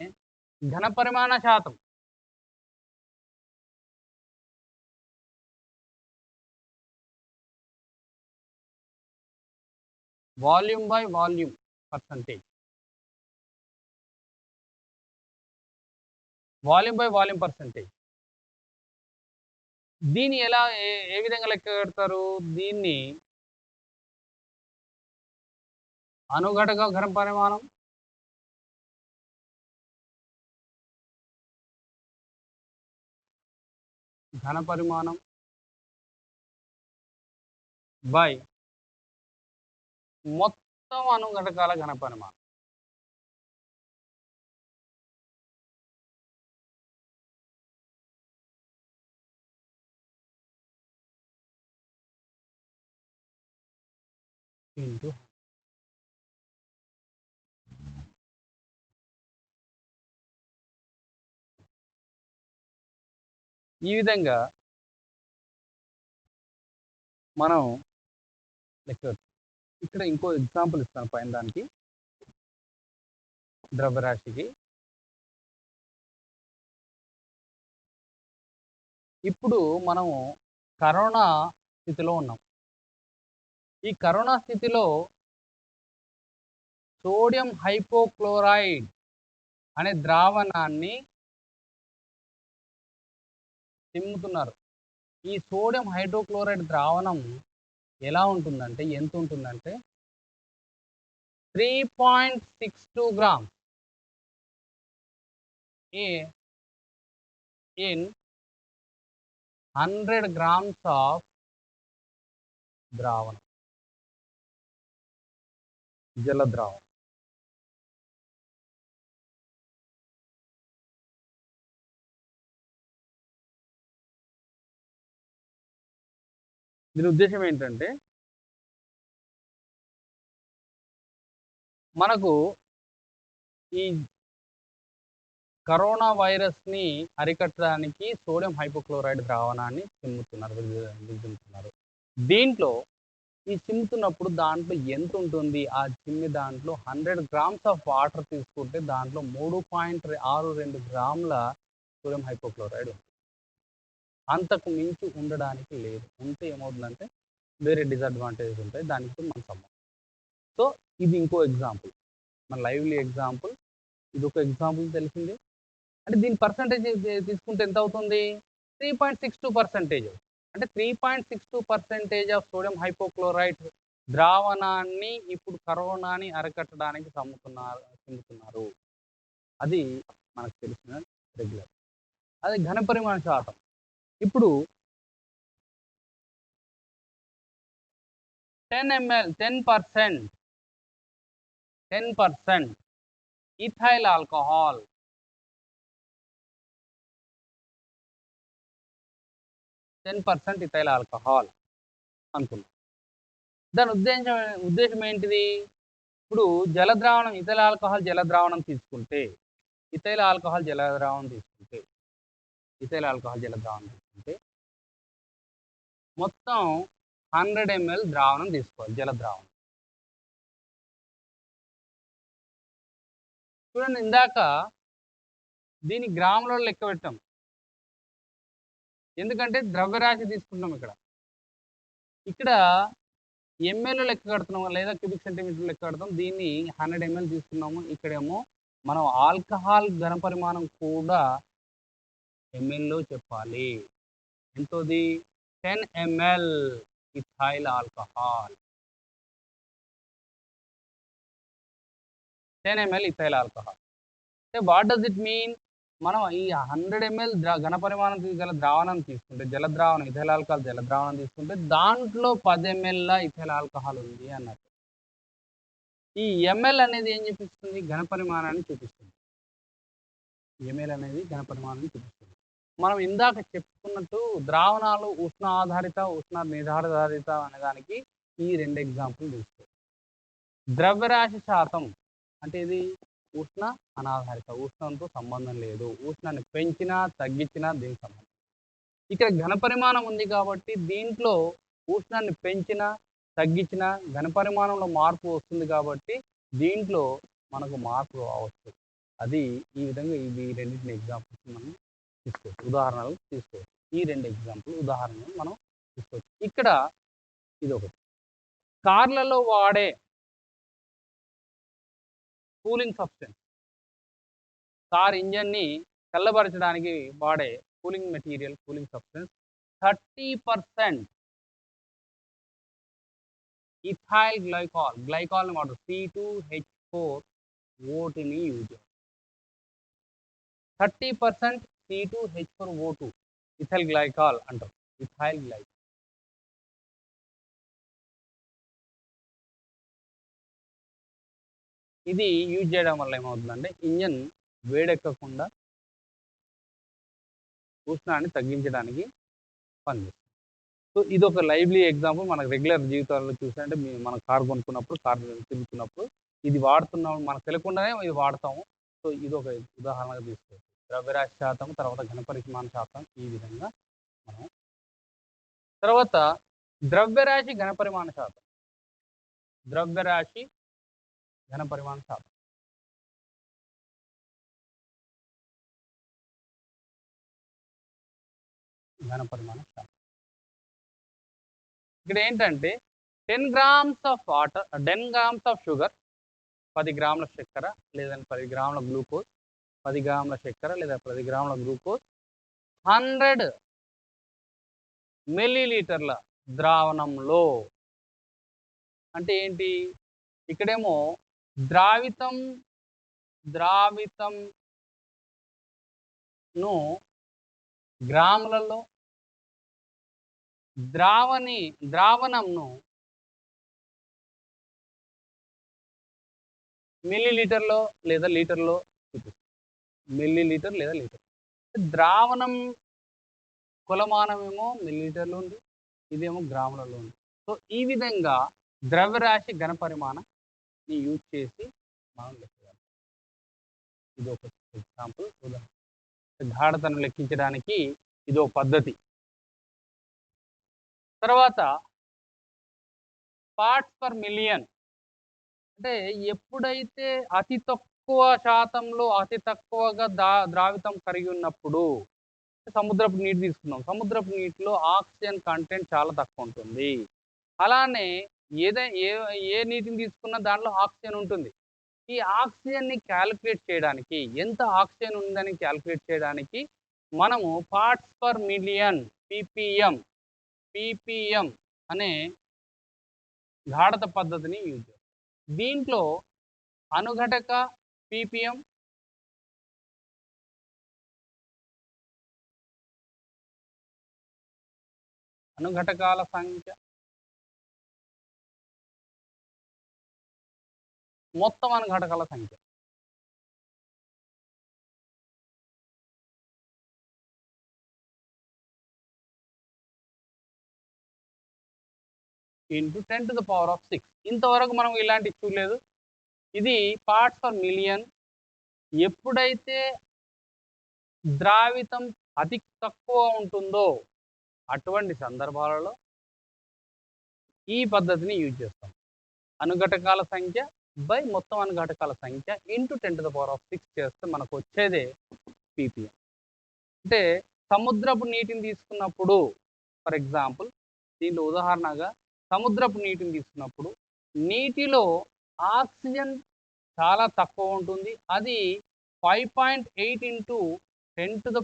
ఘన పరిమాణ శాతం, volume by volume percentage, volume by volume percentage. దీన్ని ఎలా ఏ విధంగా లెక్క కడతారు? దీన్ని అనుఘటక ఘన పరిమాణం ఘన పరిమాణం బై మొత్తం అనుఘటకాల ఘన పరిమాణం. ఇంటూ ఈ విధంగా మనం లెక్క. ఇక్కడ ఇంకో ఎగ్జాంపుల్ ఇస్తాను పైన దానికి, ద్రవ్యరాశికి. ఇప్పుడు మనము కరోనా స్థితిలో ఉన్నాం. ఈ కరోనా స్థితిలో సోడియం హైపోక్లోరైడ్ అనే ద్రావణాన్ని తిమ్ముతున్నారు. ఈ సోడియం హైడ్రోక్లోరైడ్ ద్రావణం ఎలా ఉంటుందంటే, ఎంత ఉంటుందంటే 3.62 గ్రామ్స్ ఇన్ 100 grams ఆఫ్ ద్రావణం, జల ద్రావణం. దీని ఉద్దేశం ఏంటంటే మనకు ఈ కరోనా వైరస్ని అరికట్టడానికి సోడియం హైపోక్లోరైడ్ ద్రావణాన్ని చిమ్ముతున్నారు. దీంట్లో ఈ చిమ్ముతున్నప్పుడు దాంట్లో ఎంత ఉంటుంది? ఆ చిమ్మి దాంట్లో 100 grams ఆఫ్ వాటర్ తీసుకుంటే దాంట్లో 3.62 గ్రాముల సోడియం హైపోక్లోరైడ్ ఉంటుంది. అంతకు మించి ఉండడానికి లేదు. ఉంటే ఏమవుతుందంటే వేరే డిసడ్వాంటేజెస్ ఉంటాయి. దానికి మన సంబంధం. సో ఇది ఇంకో ఎగ్జాంపుల్, మన లైవ్లీ ఎగ్జాంపుల్. ఇది ఒక ఎగ్జాంపుల్ తెలిసింది. అంటే దీని పర్సంటేజ్ తీసుకుంటే ఎంత అవుతుంది? 3.62%. అంటే 3.62% ఆఫ్ సోడియం హైపోక్లోరైడ్ ద్రావణాన్ని ఇప్పుడు కరోనాని అరికట్టడానికి చిమ్ముతున్నారు. అది మనకు తెలిసిన రెగ్యులర్. అది ఘనపరిమాణ శాతం. ఇప్పుడు 10% ఇథైల్ ఆల్కహాల్, 10% ఇథైల్ ఆల్కహాల్ అనుకున్నాం. దాని ఉద్దేశం ఏంటిది? ఇప్పుడు జలద్రావణం, ఇథైల్ ఆల్కహాల్ జలద్రావణం తీసుకుంటే మొత్తం 100 ml ద్రావణం తీసుకోవాలి, జలద్రావణం. చూడండి, ఇందాక దీని గ్రాములలో లెక్క పెట్టాం, ఎందుకంటే ద్రవ్యరాశి తీసుకుంటున్నాం. ఇక్కడ ఎంఎల్ లెక్క కడుతున్నాము లేదా క్యూబిక్ సెంటీమీటర్ లెక్క కడతాం. దీన్ని 100 ml తీసుకున్నాము. ఇక్కడేమో మనం ఆల్కహాల్ ఘనపరిమాణం కూడా ఎంఎల్లో చెప్పాలి. ఎంతోది? 10 ml ethyl alcohol. 10 ml ethyl alcohol. అంటే వాట్ డస్ ఇట్ మీన్? మనం ఈ 100 ml ఘనపరిమాణం గల ద్రావణం తీసుకుంటే, జలద్రావణం, ఇథైల్ ఆల్కహాల్ జలద్రావణం తీసుకుంటే దాంట్లో 10 ml ఇథైల్ ఆల్కహాల్ ఉంది అన్నట్టు. ఈ ఎంఎల్ అనేది ఏం చూపిస్తుంది? ఘనపరిమాణాన్ని చూపిస్తుంది. ఎంఎల్ అనేది ఘనపరిమాణాన్ని చూపిస్తుంది. మనం ఇందాక చెప్పుకున్నట్టు ద్రావణాలు ఉష్ణ ఆధారిత, ఉష్ణ నిరాధారిత అనేదానికి ఈ 2 ఎగ్జాంపుల్ తీసుకో. ద్రవ్యరాశి శాతం అంటే ఇది ఉష్ణ అనాధారిత, ఉష్ణంతో సంబంధం లేదు. ఉష్ణాన్ని పెంచినా తగ్గించినా దీనికి సంబంధం. ఇక్కడ ఘనపరిమాణం ఉంది కాబట్టి దీంట్లో ఉష్ణాన్ని పెంచినా తగ్గించినా ఘనపరిమాణంలో మార్పు వస్తుంది కాబట్టి దీంట్లో మనకు మార్పు రావచ్చు. అది ఈ విధంగా ఇవి రెండింటిని ఎగ్జాంపుల్స్ మనం తీసుకోవచ్చు, ఉదాహరణలు తీసుకోవచ్చు. ఈ 2 ఎగ్జాంపుల్ ఉదాహరణలు మనం తీసుకోవచ్చు. ఇక్కడ ఇది ఒకటి. కార్లలో వాడే కూలింగ్ సబ్స్టెన్స్, కార్ ఇంజన్ని చల్లబరచడానికి వాడే cooling material, cooling substance 30% ethyl గ్లైకాల్ని వాడు C2H4O2ని యూజ్ చేయాలి. 30% C2H4O2 ఇథైల్ గ్లైకాల్ అంటారు. ఇథైల్ గ్లైకాల్ ఇది యూజ్ చేయడం వల్ల ఏమవుతుందంటే ఇంజన్ వేడెక్కకుండా ఉష్ణాన్ని తగ్గించడానికి పనిచేస్తుంది. సో ఇది ఒక లైవ్లీ ఎగ్జాంపుల్. మనకు రెగ్యులర్ జీవితాల్లో చూసారంటే మనం కార్ కొనుక్కున్నప్పుడు, కార్ తిరుగుతున్నప్పుడు ఇది వాడుతున్నాము, మనకు తెలియకుండానే ఇది వాడతాము. సో ఇది ఒక ఉదాహరణగా తీసుకోవచ్చు. ద్రవ్యరాశి శాతం, తర్వాత ఘనపరిమాణ శాతం, ఈ విధంగా మనం. తర్వాత ద్రవ్యరాశి ఘనపరిమాణ శాతం. ద్రవ్యరాశి ఘనపరిమాణ శాతం. ఘనపరిమాణ శాతం ఇక్కడ ఏంటంటే 10 grams of water, 10 grams of sugar, 10 గ్రాముల చక్కెర లేదా 10 గ్రాముల గ్లూకోజ్, 10 గ్రాముల చక్కెర లేదా 10 గ్రాముల గ్లూకోజ్ 100 మిల్లీలీటర్ల ద్రావణంలో. అంటే ఏంటి? ఇక్కడేమో ద్రావితంను గ్రాములలో, ద్రావణంను మిల్లీలీటర్‌లో లేదా లీటర్‌లో చూపిస్తాం. మిల్లీలీటర్ లేదా లీటర్. ద్రావణం కొలమానమేమో మిల్లీలీటర్‌లో ఉంది. ఇదేమో గ్రాములలో ఉంది. సో, ఈ విధంగా ద్రవ్యరాశి ఘనపరిమాణాన్ని యూజ్ చేసి మనం లెక్కగలుగుతాం. ఇదొక ఎగ్జాంపుల్ ఉదాహరణ. గాఢతను లెక్కించడానికి ఇదో పద్ధతి. తర్వాత పార్ట్స్ పర్ మిలియన్. అంటే ఎప్పుడైతే అతి తక్కువ శాతంలో అతి తక్కువగా ద్రావితం కరిగి ఉన్నప్పుడు సముద్రపు నీరు తీసుకుందాం. సముద్రపు నీటిలో ఆక్సిజన్ కంటెంట్ చాలా తక్కువ ఉంటుంది. అలానే ఏ ఏ నీటిని తీసుకున్నా దాంట్లో ఆక్సిజన్ ఉంటుంది. ఈ ఆక్సిజన్‌ని కాలిక్యులేట్ చేయడానికి ఎంత ఆక్సిజన్ ఉందని కాలిక్యులేట్ చేయడానికి మనము పార్ట్స్ పర్ మిలియన్ పీపీఎం అనే గాఢత పద్ధతిని యూజ్ చేస్తాం. దీంట్లో అనుఘటక పీపీఎం అనుఘటకాల సంఖ్య మొత్తం అనుఘటకాల సంఖ్య ఇంటూ 10⁶. ఇంతవరకు మనం ఇలాంటివి చూడలేదు. ఇది పార్ట్స్ పర్ మిలియన్. ఎప్పుడైతే ద్రావితం అతి తక్కువ ఉంటుందో అటువంటి సందర్భాలలో ఈ పద్ధతిని యూజ్ చేస్తాం. అనుఘటకాల సంఖ్య బై మొత్తం అనుఘటకాల సంఖ్య ఇంటూ 10⁶ చేస్తే మనకు వచ్చేదే పీపీఎం. అంటే సముద్రపు నీటిని తీసుకున్నప్పుడు ఫర్ ఎగ్జాంపుల్ దీంట్లో ఉదాహరణగా సముద్రపు నీటిని తీసుకున్నప్పుడు నీటిలో ఆక్సిజన్ చాలా తక్కువ ఉంటుంది. అది 5.8 ఇంటూ 10⁶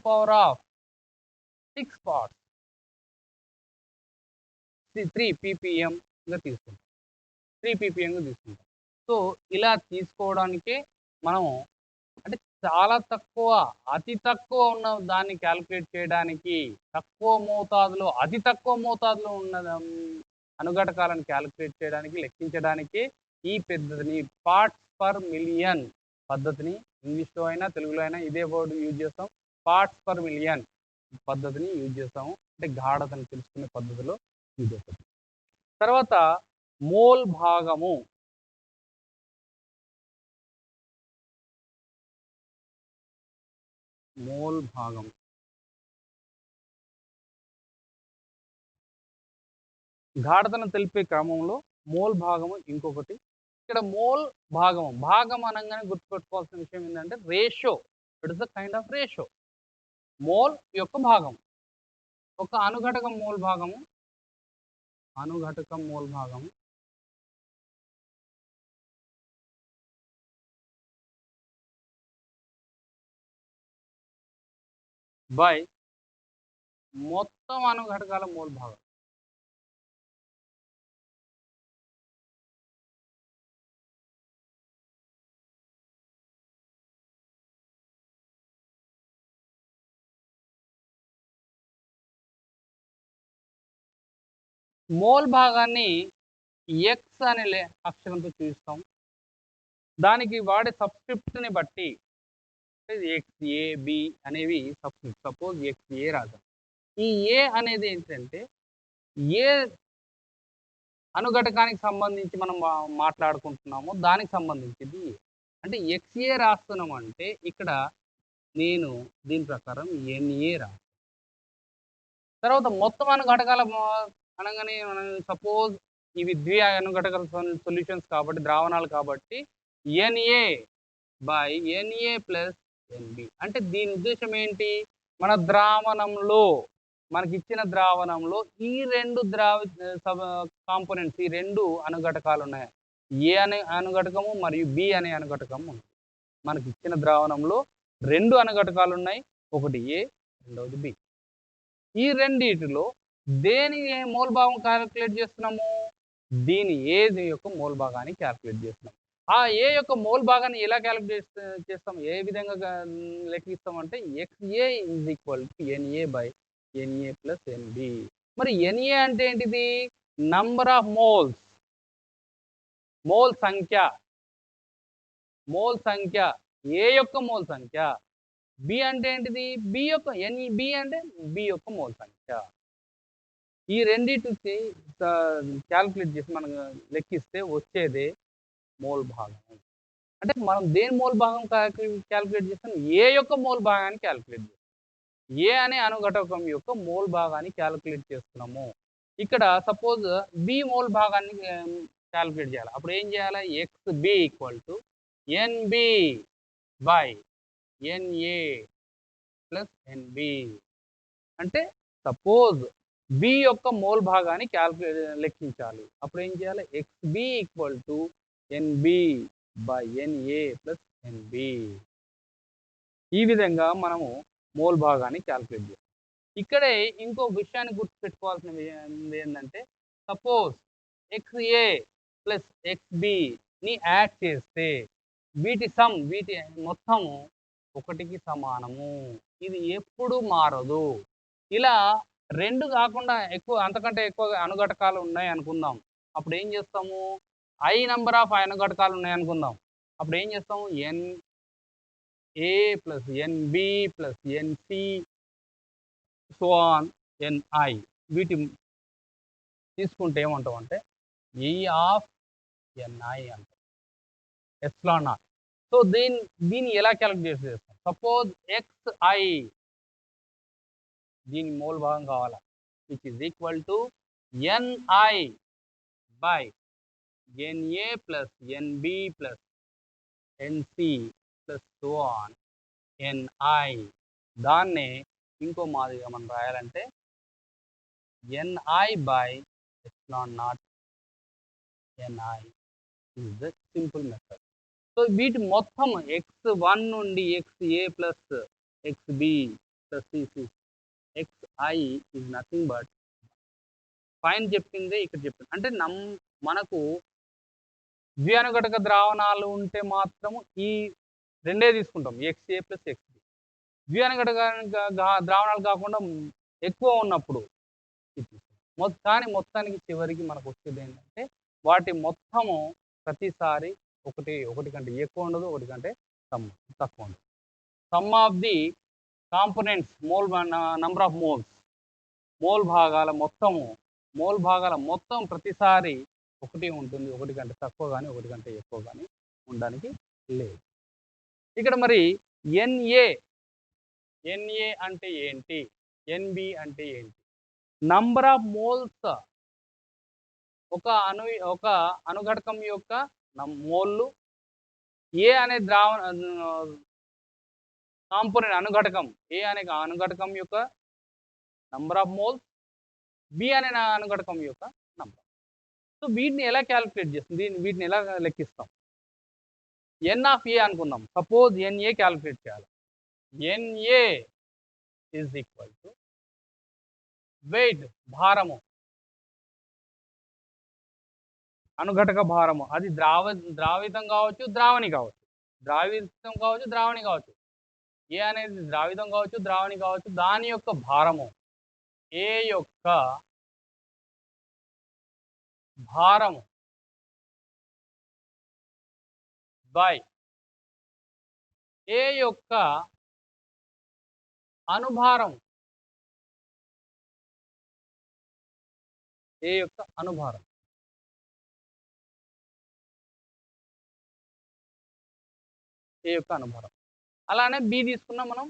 పార్ట్స్ 3 పీపీఎంగా తీసుకుంటాం. 3 పీపీఎంగా తీసుకుంటాం. సో ఇలా తీసుకోవడానికే మనం అంటే చాలా తక్కువ అతి తక్కువ ఉన్న దాన్ని క్యాలిక్యులేట్ చేయడానికి తక్కువ మోతాదులో అతి తక్కువ మోతాదులో ఉన్న అనుఘటకాలను క్యాలిక్యులేట్ చేయడానికి లెక్కించడానికి ఈ పద్ధతిని పార్ట్స్ పర్ మిలియన్ పద్ధతిని ఇంగ్లీష్‌లో అయినా తెలుగులో అయినా ఇదే వర్డ్ యూజ్ చేస్తాం. పార్ట్స్ పర్ మిలియన్ పద్ధతిని యూజ్ చేస్తాము. అంటే గాఢతను తెలుసుకునే పద్ధతిలో ఇదే పద్ధతి. తర్వాత మోల్ భాగము. మోల్ భాగం గాఢతను తెలిపే క్రమంలో మోల్ భాగము ఇంకొకటి. ఇక్కడ మోల్ భాగం అనగానే గుర్తుపెట్టుకోవాల్సిన విషయం ఏంటంటే ratio. It is the kind of ratio. Mole యొక్క భాగం. ఒక అనుఘటకం మోల్ భాగము బై మొత్తం అనుఘటకాల మోల్ భాగం. మోల్ భాగాన్ని ఎక్స్ అనే అక్షరంతో చూస్తాం. దానికి వాడే సబ్స్క్రిప్ట్‌ని బట్టి ఎక్స్, ఏ, బి అనేవి సబ్స్క్రిప్ట్. సపోజ్ ఎక్స్ ఏ రాద్దాం. ఈ ఏ అనేది ఏంటంటే ఏ అనుఘటకానికి సంబంధించి మనం మాట్లాడుకుంటున్నామో దానికి సంబంధించింది ఏ. అంటే ఎక్స్ఏ రాస్తున్నామంటే ఇక్కడ నేను దీని ప్రకారం ఎన్ఏ రాస్తాను. తర్వాత మొత్తం అనుఘటకాల అనగానే మనం సపోజ్ ఇవి అనుఘటకాల సొల్యూషన్స్ కాబట్టి ద్రావణాలు కాబట్టి ఎన్ఏ బై ఎన్ఏ ప్లస్ ఎన్బి. అంటే దీని ఉద్దేశం ఏంటి? మన ద్రావణంలో మనకిచ్చిన ద్రావణంలో ఈ రెండు కాంపోనెంట్స్ ఈ రెండు అనుఘటకాలు ఉన్నాయి. ఏ అనే అనుఘటకము మరియు బి అనే అనుఘటకము ఉంది. మనకిచ్చిన ద్రావణంలో రెండు అనుఘటకాలు ఉన్నాయి. ఒకటి ఏ, రెండవది బి. ఈ రెండిటిలో దేని మోల్ భాగం క్యాలిక్యులేట్ చేస్తున్నాము? దీని ఏ యొక్క మోల్ భాగాన్ని క్యాలిక్యులేట్ చేస్తున్నాం. ఆ ఏ యొక్క మోల్ భాగాన్ని ఎలా క్యాలిక్యులేట్ చేస్తాం? ఏ విధంగా లెక్కిస్తామంటే X A is equal to N A by N A plus N B. మరి ఎన్ఏ అంటే ఏంటిది? Number of moles. మోల్ సంఖ్య. మోల్ సంఖ్య. ఏ యొక్క మోల్ సంఖ్య. బి అంటే ఏంటిది? బి యొక్క బి అంటే బి యొక్క మోల్ సంఖ్య. ఈ రెండిటికి క్యాలిక్యులేట్ చేసి మనం లెక్కిస్తే వచ్చేదే మోల్ భాగం. అంటే మనం దేని మోల్ భాగం క్యాలిక్యులేట్ చేస్తాం? ఏ యొక్క మోల్ భాగాన్ని క్యాలిక్యులేట్ చేస్తాం. ఏ అనే అణుఘటకం యొక్క మోల్ భాగాన్ని క్యాలిక్యులేట్ చేస్తున్నాము. ఇక్కడ సపోజ్ బి మోల్ భాగాన్ని క్యాలిక్యులేట్ చేయాలి. అప్పుడు ఏం చేయాలి? XB = NB by NA plus NB. అంటే సపోజ్ బి యొక్క మోల్ భాగాన్ని లెక్కించాలి. అప్పుడు ఏం చేయాలి? XB = NB by NA plus NB. ఈ విధంగా మనము మోల్ భాగాన్ని క్యాలిక్యులేట్ చేస్తాం. ఇక్కడే ఇంకో విషయాన్ని గుర్తుపెట్టుకోవాల్సినది ఏంటంటే, సపోజ్ XA ప్లస్ XBని యాడ్ చేస్తే వీటి మొత్తము 1కి సమానము. ఇది ఎప్పుడు మారదు. ఇలా 2 కాకుండా అంతకంటే ఎక్కువ అణుఘటకాలు ఉన్నాయి అనుకుందాం. అప్పుడు ఏం చేస్తాము? నంబర్ ఆఫ్ అణుఘటకాలు ఉన్నాయి అనుకుందాం. అప్పుడు ఏం చేస్తాము? NA plus NB plus NC so on NI వీటి తీసుకుంటే ఏమంటాం అంటే E ఆఫ్ NI అంటాం. Epsilon naught. సో దీన్ని ఎలా క్యాలిక్యులేట్ చేస్తాం? సపోజ్ XI దీని మోల్ భాగం కావాలా, which is equal to NI by NA plus NB plus NC plus so on NI. దాన్నే ఇంకో మాదిరిగా మనం రాయాలంటే NI by epsilon naught NI is the simple method. So వీటి మొత్తం x1 నుండి XA plus XB plus XI is nothing but పైన చెప్పిందే ఇక్కడ చెప్పింది. అంటే మనకు ద్వ్యనుఘటక ద్రావణాలు ఉంటే మాత్రము ఈ రెండే తీసుకుంటాం, XA ప్లస్ XB. ద్వ్యనుఘటక ద్రావణాలు కాకుండా ఎక్కువ ఉన్నప్పుడు కానీ మొత్తానికి చివరికి మనకు వచ్చేది ఏంటంటే వాటి మొత్తము ప్రతిసారి ఒకటి కంటే ఎక్కువ ఉండదు, ఒకటి కంటే తక్కువ ఉండదు. Some of the components number of mole భాగాల మొత్తం ప్రతిసారి ఒకటి ఉంటుంది, ఒకటి కంటే తక్కువ కానీ ఒకటి కంటే ఎక్కువ కానీ ఉండడానికి లేదు. ఇక్కడ మరి NA అంటే ఏంటి? NB అంటే ఏంటి? Number of moles. ఒక అణుఘటకం యొక్క మోల్లు. ఏ అనే కాంపోనెంట్ అణుఘటకం ఏ అనే అణుఘటకం యొక్క నంబర్ ఆఫ్ మోల్స్, బి అనే అణుఘటకం యొక్క నంబర్. సో వీటిని ఎలా క్యాలిక్యులేట్ చేస్తుంది? వీటిని ఎలా లెక్కిస్తాం? N ఆఫ్ A అనుకుందాం. సపోజ్ NA క్యాలిక్యులేట్ చేయాలి. NA is equal to weight, భారము, అణుఘటక భారము. అది ద్రావితం కావచ్చు, ద్రావణి కావచ్చు. ద్రావణి కావచ్చు. ఏ అనేది ద్రావితం కావచ్చు, ద్రావణి కావచ్చు. దాని యొక్క భారము, ఏ యొక్క భారము బై ఏ యొక్క అనుభారం. ఏ యొక్క అనుభారం. ఏ యొక్క అనుభారం. అలానే బి తీసుకున్నా మనం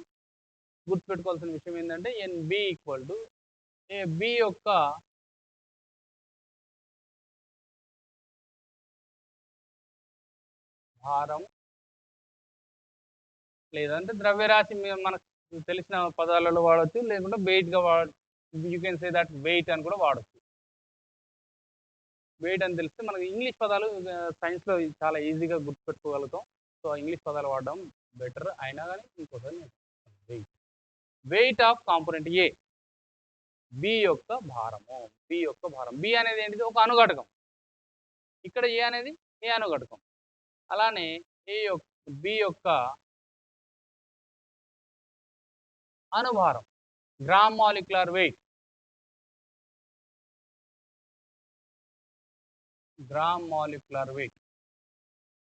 గుర్తుపెట్టుకోవాల్సిన విషయం ఏంటంటే NB = బి యొక్క భారం, లేదంటే ద్రవ్యరాశి మనకు తెలిసిన పదాలలో వాడచ్చు, లేకుంటే వెయిట్గా you can say that weight అని కూడా వాడచ్చు. వెయిట్ అని తెలిస్తే మనకి ఇంగ్లీష్ పదాలు సైన్స్లో చాలా ఈజీగా గుర్తుపెట్టుకోగలుగుతాం. సో ఇంగ్లీష్ పదాలు వాడడం బెటర్. అయినా కానీ ఇంకోసారి weight of component A, B యొక్క భారము. బి అనేది ఏంటిది? ఒక అణుఘటకం. ఇక్కడ ఏ అనేది ఏ అణుఘటకం. అలానే బి యొక్క అనుభారం, gram molecular weight. Gram molecular weight.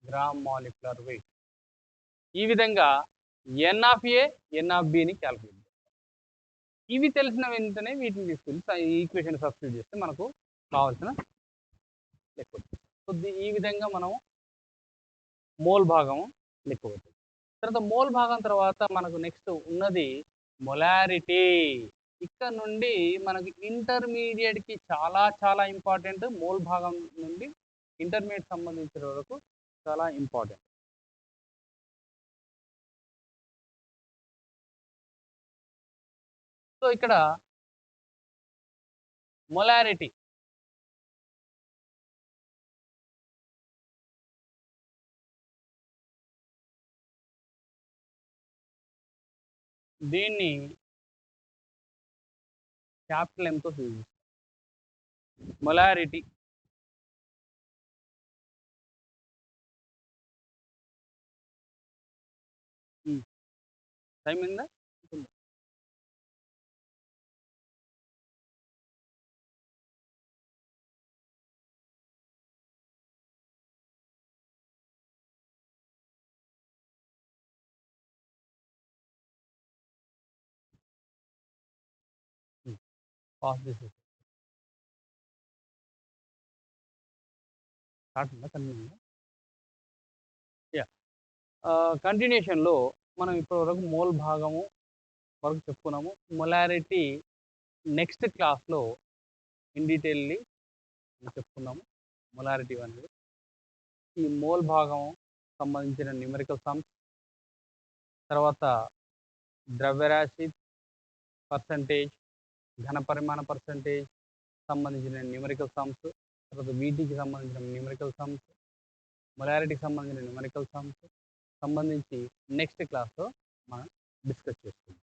Gram molecular weight. ఈ విధంగా N of A, N of బిని క్యాలిక్యులేట్ చేస్తాం. ఇవి తెలిసిన వెంటనే వీటిని తీసుకెళ్ళి ఈ ఈక్వేషన్ సబ్స్టిట్యూట్ చేస్తే మనకు కావాల్సిన లెక్క వచ్చింది. సో ఈ విధంగా మనం మోల్ భాగం లెక్క వచ్చింది. తర్వాత మోల్ భాగం తర్వాత మనకు నెక్స్ట్ ఉన్నది మొలారిటీ. ఇక్కడ నుండి మనకి ఇంటర్మీడియట్కి చాలా చాలా ఇంపార్టెంట్. మోల్ భాగం నుండి ఇంటర్మీడియట్ సంబంధించిన వరకు చాలా ఇంపార్టెంట్. సో ఇక్కడ మొలారిటీ దీన్ని క్యాపిటల్ ఎంతో సూచిస్తాం. మొలారిటీ టైం ఉందా? పాస్ చేసేసి స్టార్ట్ ఉందా? కంటిన్యూ. యా, కంటిన్యూషన్లో మనం ఇప్పటివరకు మోల్ భాగము వరకు చెప్పుకున్నాము. మొలారిటీ నెక్స్ట్ క్లాస్లో ఇన్ డీటెయిల్లీ చెప్పుకున్నాము. మొలారిటీ అనేది ఈ మోల్ భాగం సంబంధించిన న్యూమరికల్ సమ్స్, తర్వాత ద్రవ్యరాశి పర్సంటేజ్, ఘన పరిమాణ పర్సంటేజ్ సంబంధించిన న్యూమరికల్ సమ్స్, తర్వాత వీటికి సంబంధించిన న్యూమరికల్ సమ్స్, మొలారిటీకి సంబంధించిన న్యూమరికల్ సమ్స్ సంబంధించి నెక్స్ట్ క్లాస్లో మనం డిస్కస్ చేసుకుందాం.